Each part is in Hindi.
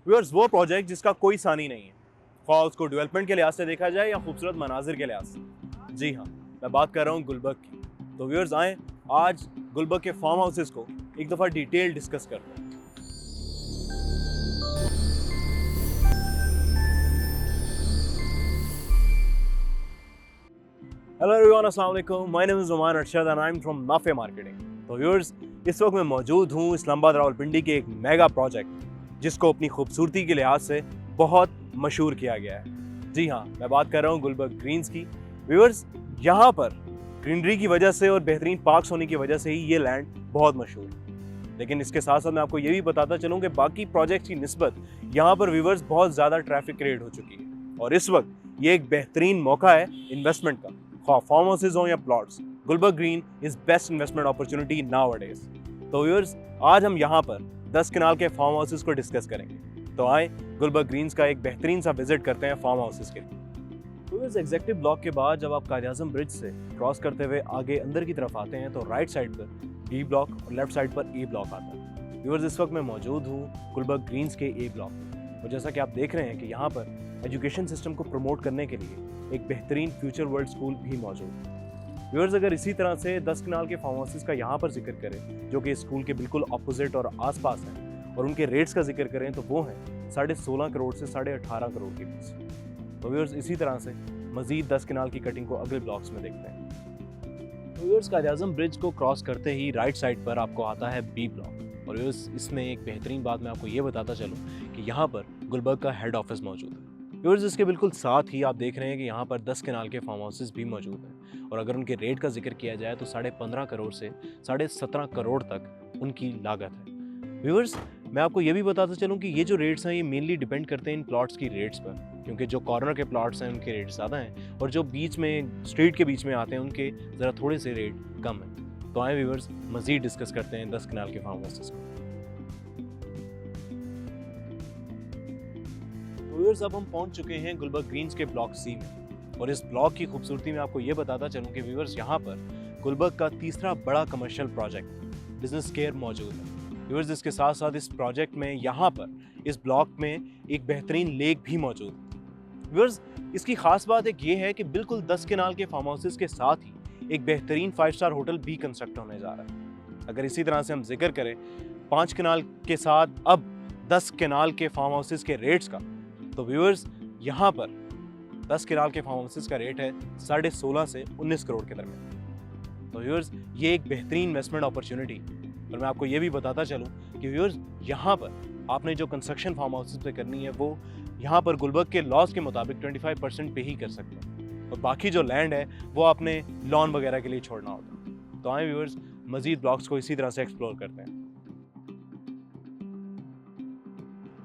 व्यूअर्स, वो प्रोजेक्ट जिसका कोई सानी नहीं है, ख्वाह उसको डेवलपमेंट के लिहाज से देखा जाए या खूबसूरत मनाजिर के लिहाज से। जी हाँ, मैं बात कर रहा हूँ गुलबर्ग की। तो व्यूअर्स आएँ, आज गुलबर्ग के फार्म हाउसेस को एक दफ़ा डिटेल डिस्कस करते हैं। हेलो एवरीवन, अस्सलाम वालेकुम। My name is Numan Arshad and I am from Nafay marketing. तो व्यूअर्स, इस वक्त मैं मौजूद हूँ इस्लामाबाद रावलपिंडी के एक मेगा प्रोजेक्ट जिसको अपनी खूबसूरती के लिहाज से बहुत मशहूर किया गया है। जी हाँ, मैं बात कर रहा हूँ गुलबर्ग ग्रीन्स की। व्यूअर्स, यहाँ पर ग्रीनरी की वजह से और बेहतरीन पार्क्स होने की वजह से ही ये लैंड बहुत मशहूर है। लेकिन इसके साथ साथ मैं आपको ये भी बताता चलूँ कि बाकी प्रोजेक्ट्स की निस्बत यहाँ पर व्यूअर्स बहुत ज़्यादा ट्रैफिक क्रिएट हो चुकी है और इस वक्त ये एक बेहतरीन मौका है इन्वेस्टमेंट का। फार्म हाउसेज हो या plots, Gulberg Green is best investment opportunity nowadays. तो व्यूअर्स, आज हम यहाँ पर 10 कनाल के फार्म हाउसेज को डिस्कस करेंगे। तो आए गुलबर्ग ग्रीन्स का एक बेहतरीन सा विजिट करते हैं फार्म हाउसेज के लिए। व्यूअर्स, एग्जेक्टिव ब्लॉक के बाद जब आप कायद-ए-आज़म ब्रिज से क्रॉस करते हुए आगे अंदर की तरफ आते हैं तो राइट साइड पर बी ब्लॉक और लेफ्ट साइड पर ए ब्लॉक आता है। व्यूअर्स, इस वक्त मैं मौजूद हूँ गुलबर्ग ग्रीन्स के ए ब्लॉक में और जैसा कि आप देख रहे हैं कि यहाँ पर एजुकेशन सिस्टम को प्रमोट करने के लिए एक बेहतरीन फ्यूचर वर्ल्ड स्कूल भी मौजूद है। व्यूअर्स, अगर इसी तरह से 10 कनाल के फार्म हाउसेस का यहाँ पर जिक्र करें जो कि स्कूल के बिल्कुल अपोजिट और आसपास हैं और उनके रेट्स का जिक्र करें तो वो हैं 16.5 करोड़ से 18.5 करोड़ के बीच। तो व्यूअर्स, इसी तरह से मजीद 10 कनाल की कटिंग को अगले ब्लॉक्स में देखते हैं। तो व्यूअर्स, कायद-ए-आज़म ब्रिज को क्रॉस करते ही राइट साइड पर आपको आता है बी ब्लॉक और व्यूअर्स, इसमें एक बेहतरीन बात मैं आपको ये बताता चलूँ कि यहाँ पर गुलबर्ग का हेड ऑफिस मौजूद है। व्यूअर्स, इसके बिल्कुल साथ ही आप देख रहे हैं कि यहाँ पर 10 कनाल के फार्म हाउसेस भी मौजूद हैं और अगर उनके रेट का जिक्र किया जाए तो 15.5 करोड़ से 17.5 करोड़ तक उनकी लागत है। व्यूअर्स, मैं आपको ये भी बताता चलूँ कि ये जो रेट्स हैं ये मेनली डिपेंड करते हैं इन प्लॉट्स की रेट्स पर, क्योंकि जो कॉर्नर के प्लॉट्स हैं उनके रेट ज़्यादा हैं और जो बीच में स्ट्रीट के बीच में आते हैं उनके ज़रा थोड़े से रेट कम हैं। तो आए व्यूअर्स, मज़ीद डिस्कस करते हैं 10 कनाल के फार्म हाउसेस को। व्यूअर्स, अब हम पहुंच चुके हैं गुलबर्ग ग्रीन्स के ब्लॉक सी में और इस ब्लॉक की खूबसूरती में आपको ये बताता चलूं कि व्यूअर्स, यहाँ पर गुलबर्ग का तीसरा बड़ा कमर्शियल प्रोजेक्ट बिजनेस स्क्वायर मौजूद है। व्यूअर्स, इसके साथ साथ इस प्रोजेक्ट में यहाँ पर इस ब्लॉक में एक बेहतरीन लेक भी मौजूद है। व्यूअर्स, इसकी खास बात एक ये है कि बिल्कुल 10 कनाल के फार्म हाउसेस के साथ ही एक बेहतरीन 5 स्टार होटल भी कंस्ट्रक्ट होने जा रहा है। अगर इसी तरह से हम जिक्र करें 5 कनाल के साथ अब 10 कनाल के फार्म हाउसेस के रेट्स का, तो व्यूअर्स, यहाँ पर 10 कनाल के फार्म हाउसेस का रेट है 16.5 से 19 करोड़ के दरमियान। तो व्यूअर्स, ये एक बेहतरीन इन्वेस्टमेंट अपॉर्चुनिटी। और मैं आपको ये भी बताता चलूँ कि व्यूअर्स, यहाँ पर आपने जो कंस्ट्रक्शन फार्म हाउसेस पे करनी है वो यहाँ पर गुलबर्ग के लॉज के मुताबिक 25% पे ही कर सकते हैं और बाकी जो लैंड है वो आपने लॉन वगैरह के लिए छोड़ना होता। तो आए व्यूअर्स, मजीद ब्लॉक्स को इसी तरह से एक्सप्लोर करते हैं।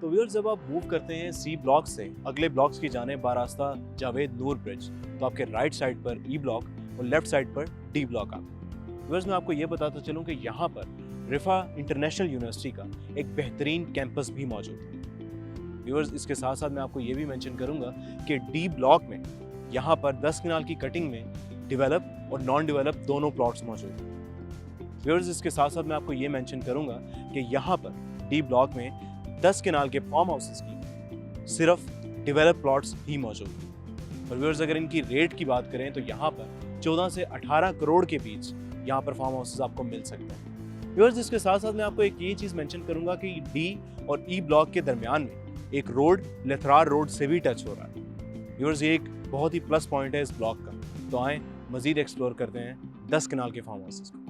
तो व्यूअर्स, जब आप मूव करते हैं सी ब्लॉक से अगले ब्लॉक्स की जाने बारास्ता जावेद नूर ब्रिज, तो आपके राइट साइड पर ई ब्लॉक और लेफ्ट साइड पर डी ब्लॉक आता है। व्यूअर्स, मैं आपको ये बताता चलूँ कि यहाँ पर रिफा इंटरनेशनल यूनिवर्सिटी का एक बेहतरीन कैंपस भी मौजूद है। व्यूअर्स, इसके साथ साथ मैं आपको ये भी मेंशन करूँगा कि डी ब्लॉक में यहाँ पर 10 कनाल की कटिंग में डेवलप और नॉन डेवलप दोनों प्लॉट्स मौजूद हैं। व्यूअर्स, इसके साथ साथ मैं आपको ये मेंशन करूँगा कि यहाँ पर डी ब्लॉक में 10 कनाल के फार्म हाउसेस की सिर्फ डेवलप प्लॉट्स ही मौजूद हैं। और व्यूअर्स, अगर इनकी रेट की बात करें तो यहाँ पर 14 से 18 करोड़ के बीच यहाँ पर फार्म हाउसेस आपको मिल सकते हैं। व्यूअर्स, इसके साथ साथ मैं आपको एक ये चीज़ मेंशन करूँगा कि डी और ई ब्लॉक के दरमियान में एक रोड लेथरार रोड से भी टच हो रहा है। व्यूअर्स, ये एक बहुत ही प्लस पॉइंट है इस ब्लॉक का। तो आए मजीद एक्सप्लोर करते हैं 10 कनाल के फार्म हाउसेस को।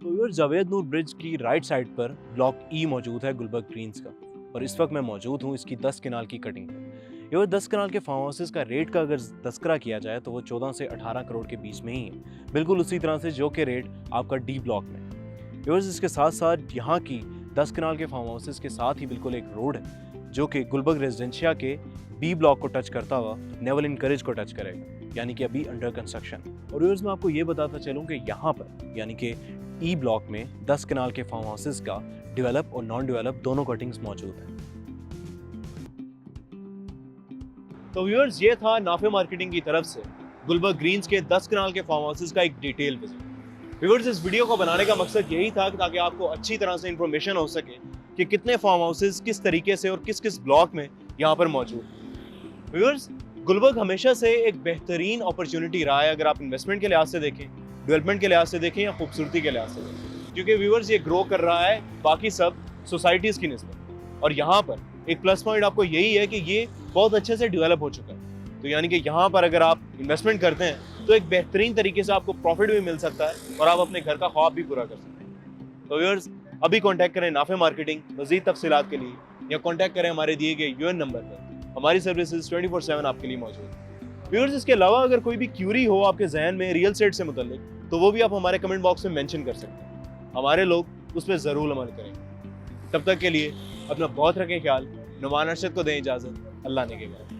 तो व्यूअर्स, जावेद नूर ब्रिज की राइट साइड पर ब्लॉक ई मौजूद है गुलबर्ग ग्रीन्स का और इस वक्त मैं मौजूद हूँ इसकी 10 कनाल की कटिंग पर। ये 10 कनाल के फार्म हाउसेस का रेट का अगर तस्करा किया जाए तो वो 14 से 18 करोड़ के बीच में ही है, बिल्कुल उसी तरह से जो कि रेट आपका डी ब्लॉक में। व्यूअर्स, इसके साथ साथ यहाँ की 10 कनाल के फार्म हाउसेस के साथ ही बिल्कुल एक रोड है जो कि गुलबर्ग रेजिडेंशिया के बी ब्लॉक को टच करता हुआ नेवल इनकरेज को टच करेगा, यानी कि अभी अंडर कंस्ट्रक्शन। और व्यूअर्स, मैं आपको ये बताता चलूँ कि यहाँ पर यानी कि ई ब्लॉक में 10 कनाल के फार्म हाउसेस का डेवलप और नॉन डेवलप दोनों कटिंग्स मौजूद हैं। तो व्यूअर्स, ये था नाफे मार्केटिंग की तरफ से गुलबर्ग ग्रीन्स के 10 कनाल के फार्म हाउसेस का एक डिटेल विजिट। व्यूअर्स, इस वीडियो को बनाने का मकसद यही था कि ताकि आपको अच्छी तरह से इंफॉर्मेशन हो सके कि कितने फार्म हाउसेज किस तरीके से और किस किस ब्लॉक में यहाँ पर मौजूद हैं। व्यूअर्स, गुलबर्ग हमेशा से एक बेहतरीन अपॉर्चुनिटी रहा है, अगर आप इन्वेस्टमेंट के लिहाज से देखें, डेवलपमेंट के लिहाज से देखें या खूबसूरती के लिहाज से देखें, क्योंकि व्यूअर्स ये ग्रो कर रहा है बाकी सब सोसाइटीज़ की निस्बत। और यहाँ पर एक प्लस पॉइंट आपको यही है कि ये बहुत अच्छे से डेवलप हो चुका है। तो यानी कि यहाँ पर अगर आप इन्वेस्टमेंट करते हैं तो एक बेहतरीन तरीके से आपको प्रॉफिट भी मिल सकता है और आप अपने घर का ख्वाब भी पूरा कर सकते हैं। तो व्यूअर्स, अभी कॉन्टैक्ट करें नाफे मार्केटिंग मज़ीद तफसीलात के लिए, या कॉन्टैक्ट करें हमारे दिए गए यूएन नंबर पर। हमारी सर्विसेज 24/7 आपके लिए मौजूद है। व्यूअर्स, इसके अलावा अगर कोई भी क्यूरी हो आपके जहन में रियल एस्टेट से मुतल्लिक, तो वो भी आप हमारे कमेंट बॉक्स में मेंशन कर सकते हैं। हमारे लोग उस पर ज़रूर अमल करेंगे। तब तक के लिए अपना बहुत रखें ख्याल। नुमान अरशद को दें इजाज़त। अल्लाह ने के बाद।